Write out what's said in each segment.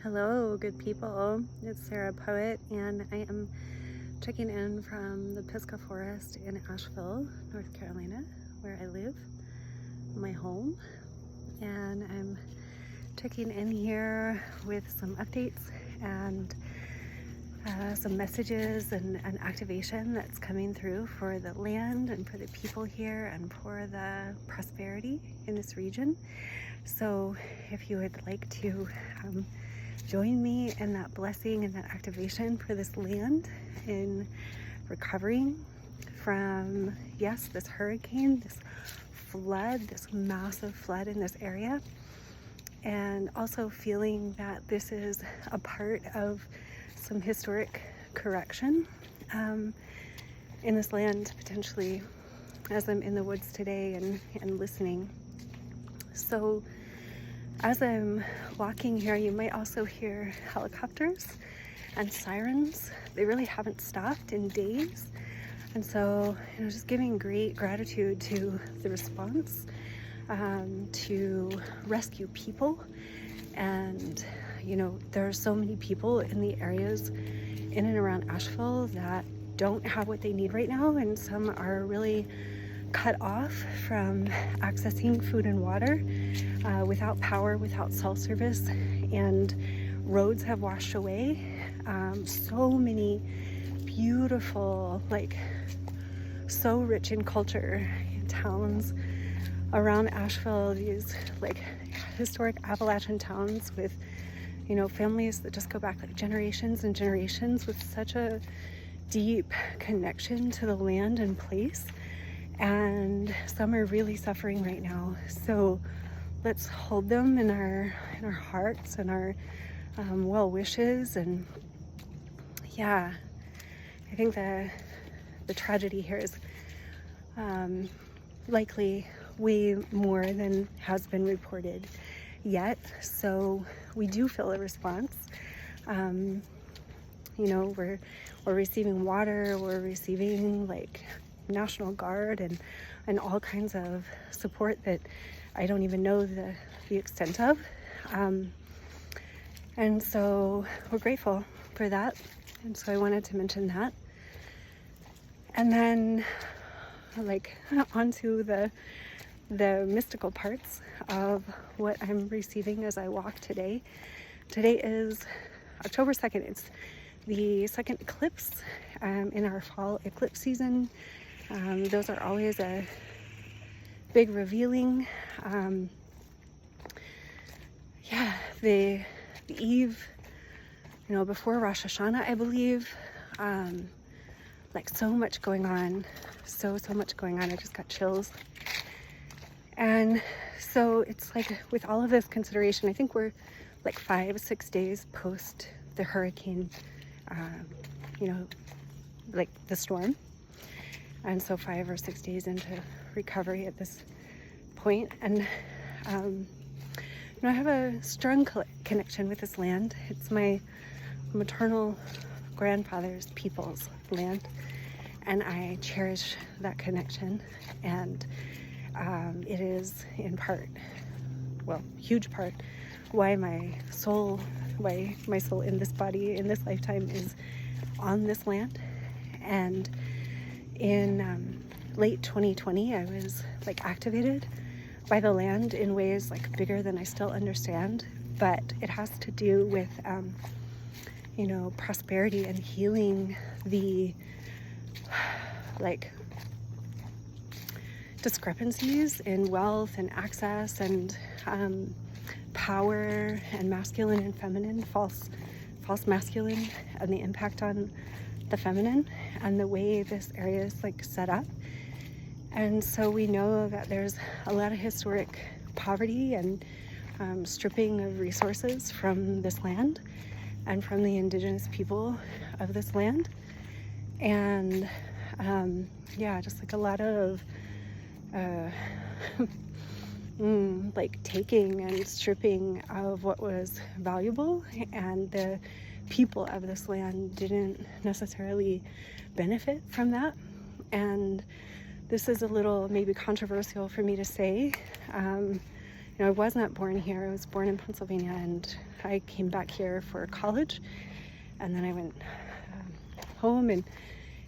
Hello, good people. It's Sarah Poet, and I am checking in from the Pisgah Forest in Asheville, North Carolina, where I live, my home. And I'm checking in here with some updates and some messages and activation that's coming through for the land and for the people here and for the prosperity in this region. So if you would like to join me in that blessing and that activation for this land in recovering from, yes, this hurricane, this flood, this massive flood in this area, and also feeling that this is a part of some historic correction in this land, potentially, as I'm in the woods today and listening. So as I'm walking here, you might also hear helicopters and sirens. They really haven't stopped in days. And so, just giving great gratitude to the response to rescue people. And, there are so many people in the areas in and around Asheville that don't have what they need right now. And some are really cut off from accessing food and water, without power, without cell service, and roads have washed away. So many beautiful, so rich in culture towns around Asheville, these historic Appalachian towns with families that just go back generations and generations with such a deep connection to the land and place. And some are really suffering right now. So let's hold them in our hearts and our well wishes. And yeah, I think the tragedy here is likely way more than has been reported yet. So we do feel a response. We're receiving water, we're receiving National Guard and all kinds of support that I don't even know the extent of. And so we're grateful for that. And so I wanted to mention that. And then onto the mystical parts of what I'm receiving as I walk today. Today is October 2nd. It's the second eclipse in our fall eclipse season. Those are always a big revealing. The eve, before Rosh Hashanah, I believe. So much going on. So much going on. I just got chills. And so it's with all of this consideration, I think we're 5-6 days post the hurricane, the storm. And so 5 or 6 days into recovery at this point. And, I have a strong connection with this land. It's my maternal grandfather's people's land. And I cherish that connection. And it is in part, huge part, why my soul in this body, in this lifetime, is on this land. And in late 2020, I was activated by the land in ways bigger than I still understand, but it has to do with prosperity and healing the discrepancies in wealth and access and power and masculine and feminine, false masculine, and the impact on the feminine and the way this area is set up. And so we know that there's a lot of historic poverty and stripping of resources from this land and from the indigenous people of this land. And just a lot of taking and stripping of what was valuable, and the people of this land didn't necessarily benefit from that. And this is a little maybe controversial for me to say, I was not born here. I was born in Pennsylvania, and I came back here for college, and then I went home and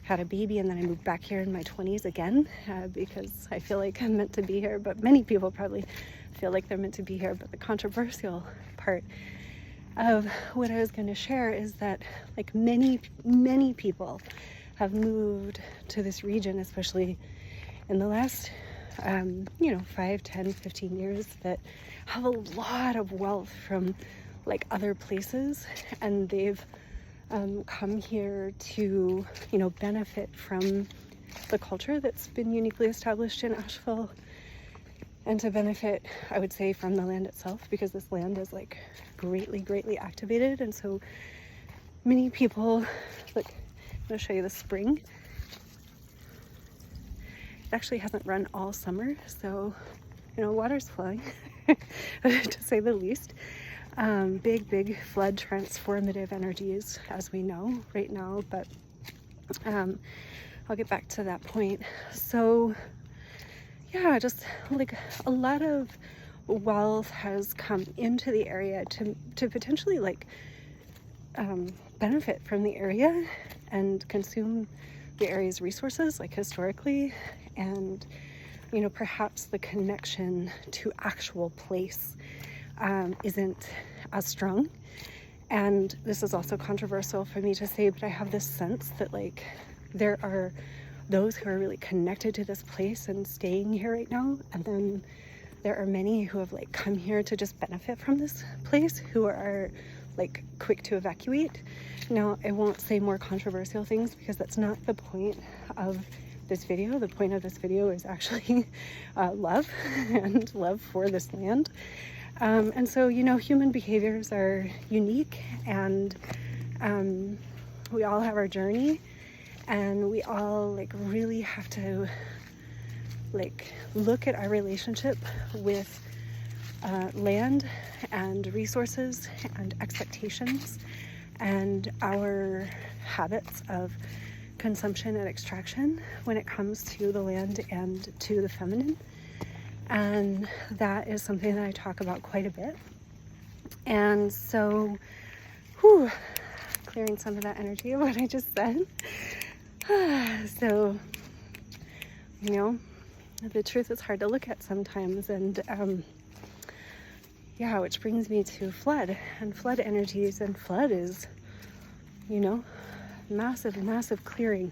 had a baby, and then I moved back here in my 20s again because I feel like I'm meant to be here, but many people probably feel like they're meant to be here. But the controversial part of what I was going to share is that like many people have moved to this region, especially in the last 5, 10, 15 years, that have a lot of wealth from like other places, and they've come here to benefit from the culture that's been uniquely established in Asheville, and to benefit, I would say, from the land itself, because this land is like greatly activated. And so many people, look, I'm going to show you the spring. It actually hasn't run all summer, so water's flowing to say the least. Big flood transformative energies, as we know right now, but I'll get back to that point. So yeah, just like a lot of wealth has come into the area to potentially like benefit from the area and consume the area's resources, like historically, and perhaps the connection to actual place isn't as strong. And this is also controversial for me to say, but I have this sense that like there are those who are really connected to this place and staying here right now, and then there are many who have like come here to just benefit from this place, who are like quick to evacuate. Now, I won't say more controversial things because that's not the point of this video. The point of this video is actually love and love for this land. And so, human behaviors are unique, and we all have our journey, and we all like really have to like look at our relationship with land and resources and expectations and our habits of consumption and extraction when it comes to the land and to the feminine. And that is something that I talk about quite a bit. And so, clearing some of that energy of what I just said. So, the truth is hard to look at sometimes. And which brings me to flood and flood energies. And flood is, massive clearing.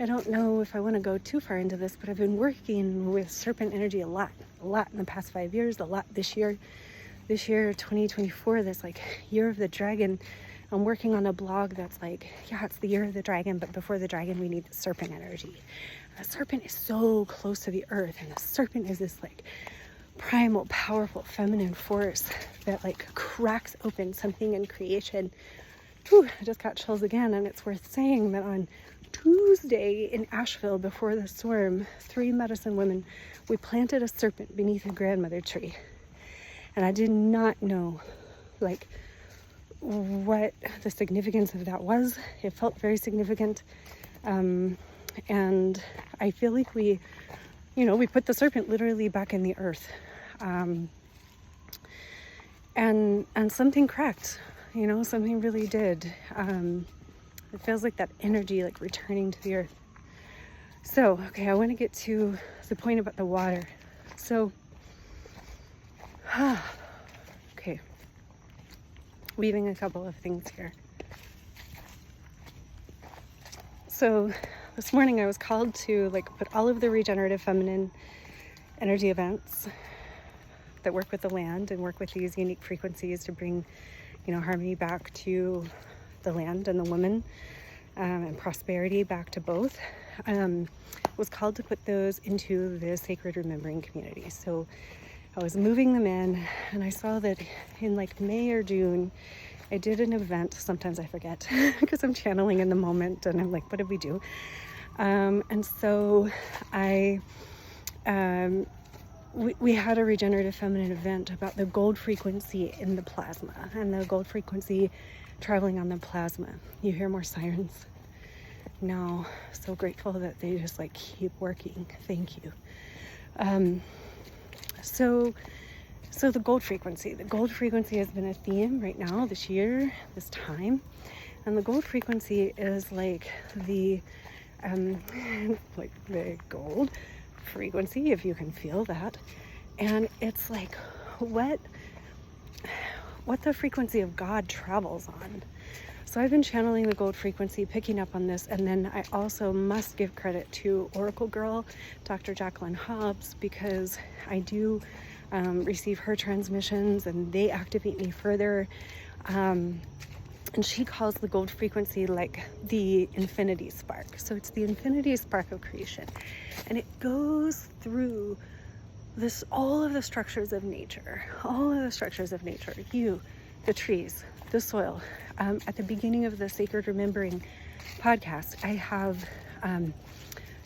I don't know if I want to go too far into this, but I've been working with serpent energy a lot in the past 5 years, a lot this year. This year, 2024, this like year of the dragon. I'm working on a blog that's like, it's the year of the dragon, but before the dragon, we need the serpent energy. And the serpent is so close to the earth, and the serpent is this like primal, powerful, feminine force that like cracks open something in creation. I just got chills again, and it's worth saying that on Tuesday in Asheville, before the storm, 3 medicine women, we planted a serpent beneath a grandmother tree. And I did not know like what the significance of that was. It felt very significant. And I feel like we put the serpent literally back in the earth. And something cracked, something really did. It feels like that energy like returning to the earth. So, okay, I want to get to the point about the water. So, okay, weaving a couple of things here. So this morning I was called to like put all of the regenerative feminine energy events that work with the land and work with these unique frequencies to bring, harmony back to the land and the woman, and prosperity back to both. Was called to put those into the sacred remembering community. So I was moving them in, and I saw that in like May or June, I did an event. Sometimes I forget because I'm channeling in the moment, and I'm like, what did we do? And so we had a regenerative feminine event about the gold frequency in the plasma and the gold frequency traveling on the plasma. You hear more sirens now. So grateful that they just like keep working. Thank you. So the gold frequency has been a theme right now, this year, this time. And the gold frequency is like the gold frequency, if you can feel that. And it's like what the frequency of God travels on. So I've been channeling the gold frequency, picking up on this, and then I also must give credit to Oracle Girl, Dr. Jacqueline Hobbs, because I do receive her transmissions and they activate me further. And she calls the gold frequency like the infinity spark. So it's the infinity spark of creation. And it goes through all of the structures of nature, you, the trees, the soil. At the beginning of the Sacred Remembering podcast, I have,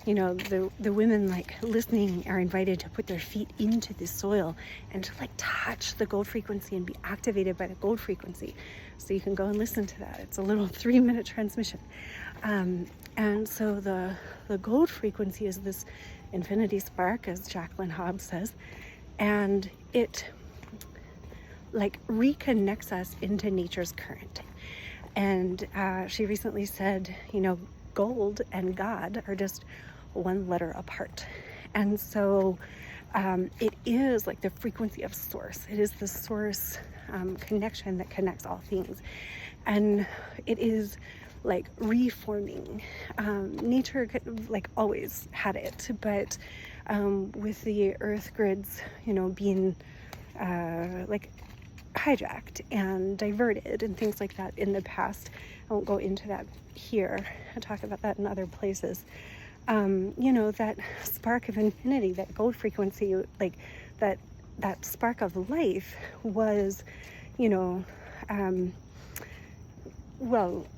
the women like listening are invited to put their feet into the soil and to like touch the gold frequency and be activated by the gold frequency. So you can go and listen to that. It's a little 3-minute transmission. And so the gold frequency is this infinity spark, as Jacqueline Hobbs says, and it like reconnects us into nature's current. And she recently said, gold and God are just one letter apart. And so it is like the frequency of source. It is the source connection that connects all things. And it is like reforming. Nature like always had it, but with the earth grids, being like hijacked and diverted and things like that in the past. I won't go into that here. I talk about that in other places. That spark of infinity, that gold frequency, like that spark of life was,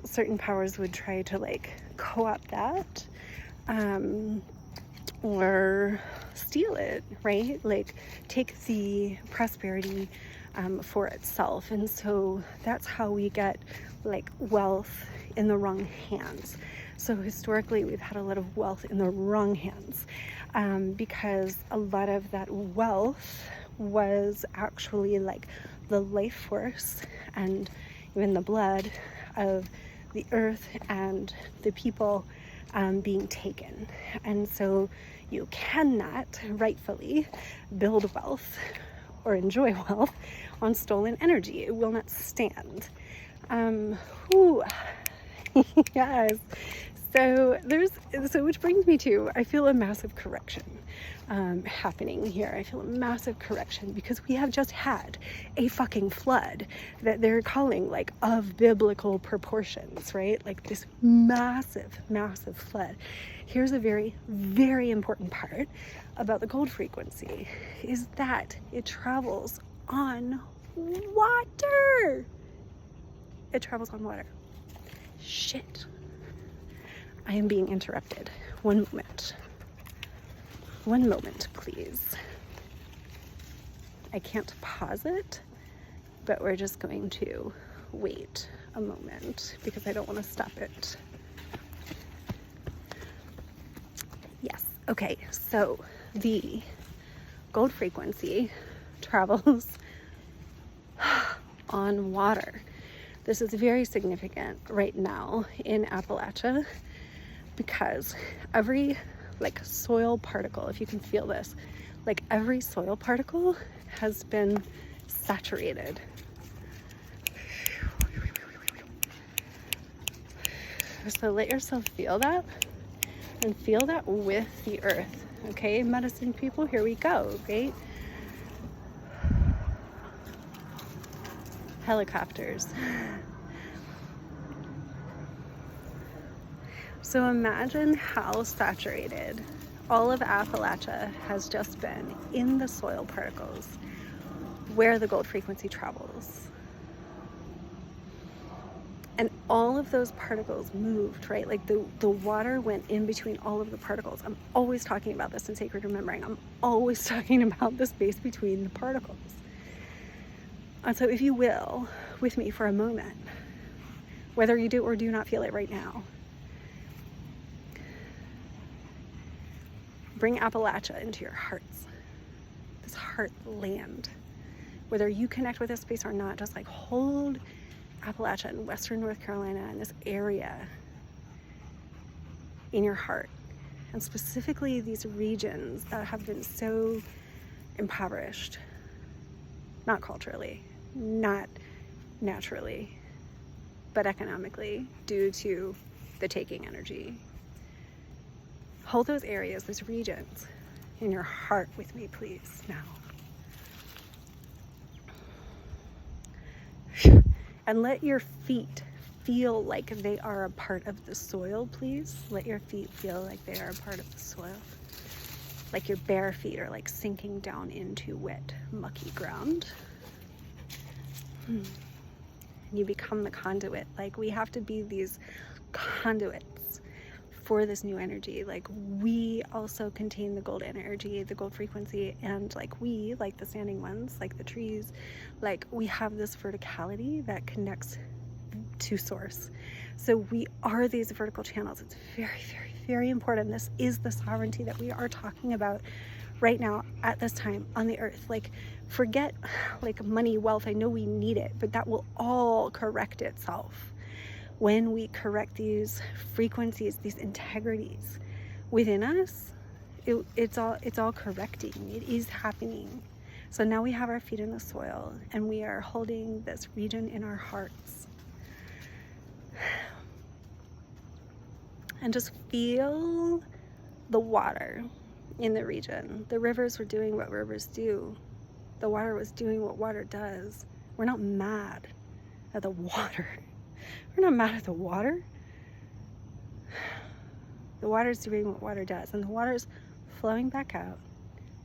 certain powers would try to like co-opt that, or steal it, right? Like take the prosperity for itself. And so that's how we get like wealth in the wrong hands. So historically we've had a lot of wealth in the wrong hands, because a lot of that wealth was actually like the life force and even the blood of the earth and the people being taken. And so you cannot rightfully build wealth or enjoy wealth on stolen energy. It will not stand. Yes. So which brings me to, I feel a massive correction happening here. I feel a massive correction because we have just had a fucking flood that they're calling like of biblical proportions, right? Like this massive, massive flood. Here's a very, very important part about the gold frequency is that it travels on water. It travels on water. Shit. I am being interrupted. One moment, please. I can't pause it, but we're just going to wait a moment because I don't want to stop it. Yes. Okay. So the gold frequency travels on water. This is very significant right now in Appalachia because every like soil particle, if you can feel this, like every soil particle has been saturated. So let yourself feel that and feel that with the earth. Okay, medicine people, here we go, right? Helicopters. So imagine how saturated all of Appalachia has just been in the soil particles where the gold frequency travels. And all of those particles moved, right? Like the water went in between all of the particles. I'm always talking about this in Sacred Remembering. I'm always talking about the space between the particles. And so if you will, with me for a moment, whether you do or do not feel it right now, Bring Appalachia into your hearts, this heartland. Whether you connect with this space or not, just like hold Appalachia in Western North Carolina and this area in your heart. And specifically these regions that have been so impoverished, not culturally, not naturally, but economically, due to the taking energy. Hold those areas, those regions in your heart with me, please, now. And let your feet feel like they are a part of the soil, please. Let your feet feel like they are a part of the soil. Like your bare feet are like sinking down into wet, mucky ground. And you become the conduit. Like we have to be these conduits for this new energy. Like we also contain the gold energy, the gold frequency, and like we, like the standing ones, like the trees, like we have this verticality that connects to source. So we are these vertical channels. It's very, very, very important. This is the sovereignty that we are talking about right now at this time on the earth. Like forget like money, wealth. I know we need it, but that will all correct itself when we correct these frequencies, these integrities within us. It's all correcting. It is happening. So now we have our feet in the soil and we are holding this region in our hearts. And just feel the water in the region. The rivers were doing what rivers do. The water was doing what water does. We're not mad at the water. We're not mad at the water. The water's doing what water does, and the water's flowing back out,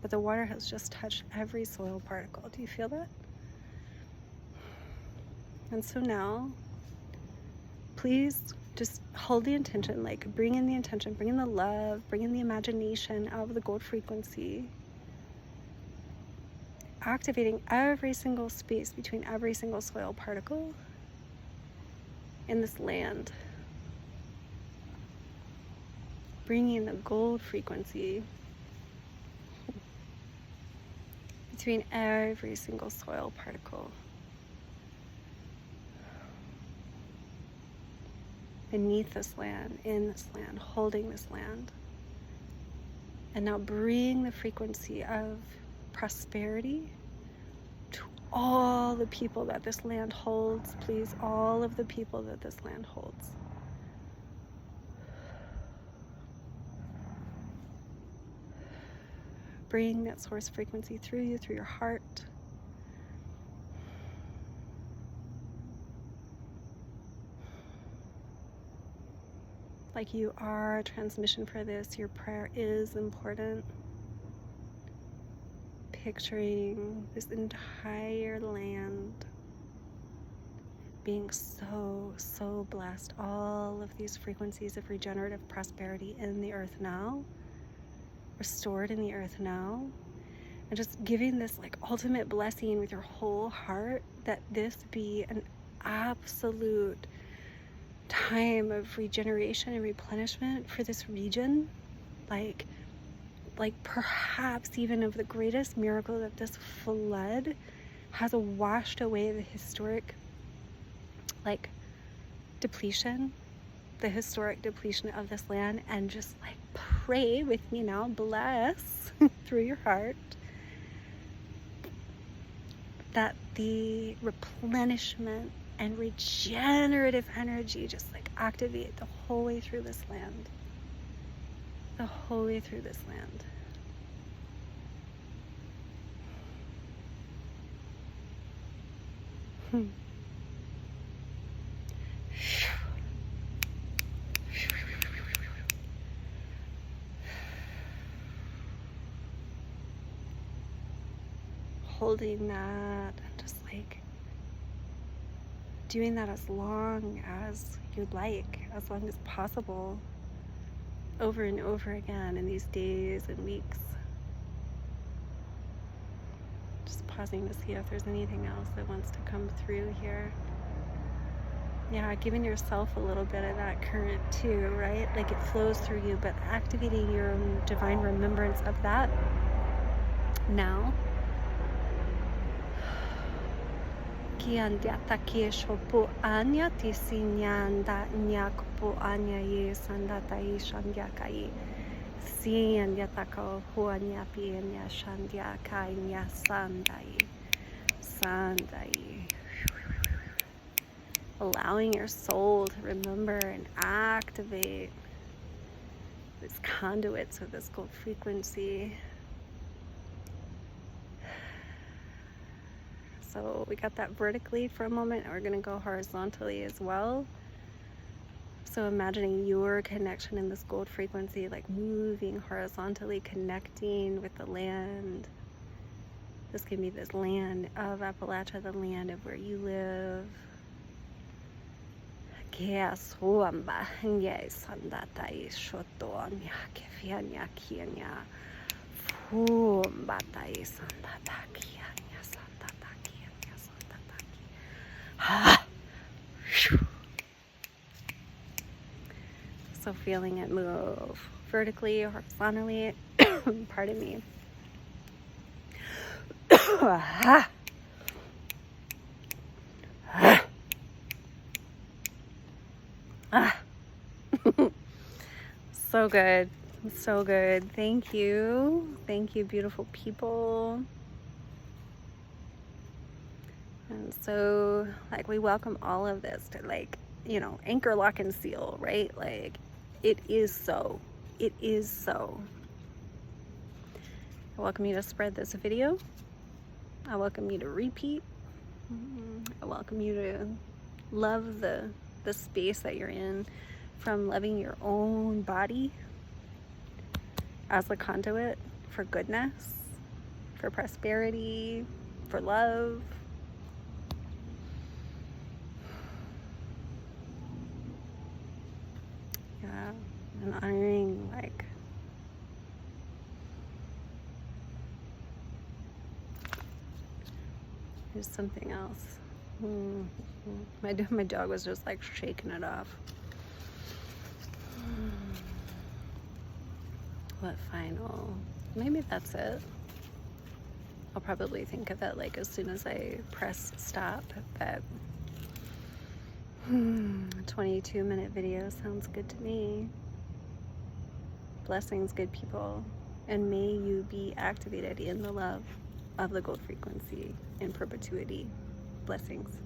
but the water has just touched every soil particle. Do you feel that? And so now, please just hold the intention, like bring in the intention, bring in the love, bring in the imagination of the gold frequency, activating every single space between every single soil particle in this land, bringing the gold frequency between every single soil particle, beneath this land, in this land, holding this land. And now bring the frequency of prosperity to all the people that this land holds, please, all of the people that this land holds. Bring that source frequency through you, through your heart. Like you are a transmission for this, your prayer is important. Picturing this entire land being so, so blessed. All of these frequencies of regenerative prosperity in the earth now, restored in the earth now, and just giving this like ultimate blessing with your whole heart that this be an absolute time of regeneration and replenishment for this region, like perhaps even of the greatest miracle that this flood has washed away the historic like depletion, the historic depletion of this land. And just like pray with me now, bless through your heart that the replenishment and regenerative energy just like activate the whole way through this land. The whole way through this land. Holding that and just like doing that as long as you'd like, as long as possible, over and over again in these days and weeks. Just pausing to see if there's anything else that wants to come through here. Yeah, giving yourself a little bit of that current too, right? Like it flows through you, but activating your own divine remembrance of that now. Kiandia takesho po anya tisinyanda nyakupo anya ye sandatai shandyakai. Sianya tako huanya pienya shandyakai nya sandai. Sandai. Allowing your soul to remember and activate these conduits of this gold frequency. So we got that vertically for a moment, and we're going to go horizontally as well. So imagining your connection in this gold frequency, like moving horizontally, connecting with the land. This can be this land of Appalachia, the land of where you live. Yes, Wamba, yes, and that I shot on Yakiania Kiania. Fumbata is on that Kiania Santaki and Santaki. So feeling it move vertically, horizontally. Pardon me. So good. So good. Thank you. Thank you, beautiful people. And so, like, we welcome all of this to, like, you know, anchor, lock, and seal, right? Like, it is so. It is so. I welcome you to spread this video. I welcome you to repeat. I welcome you to love the space that you're in, from loving your own body as the conduit for goodness, for prosperity, for love. Yeah, and honoring, like, there's something else. My dog was just like shaking it off. What final? Maybe that's it. I'll probably think of it like as soon as I press stop. That 22-minute video sounds good to me. Blessings, good people, and may you be activated in the love of the gold frequency in perpetuity. Blessings.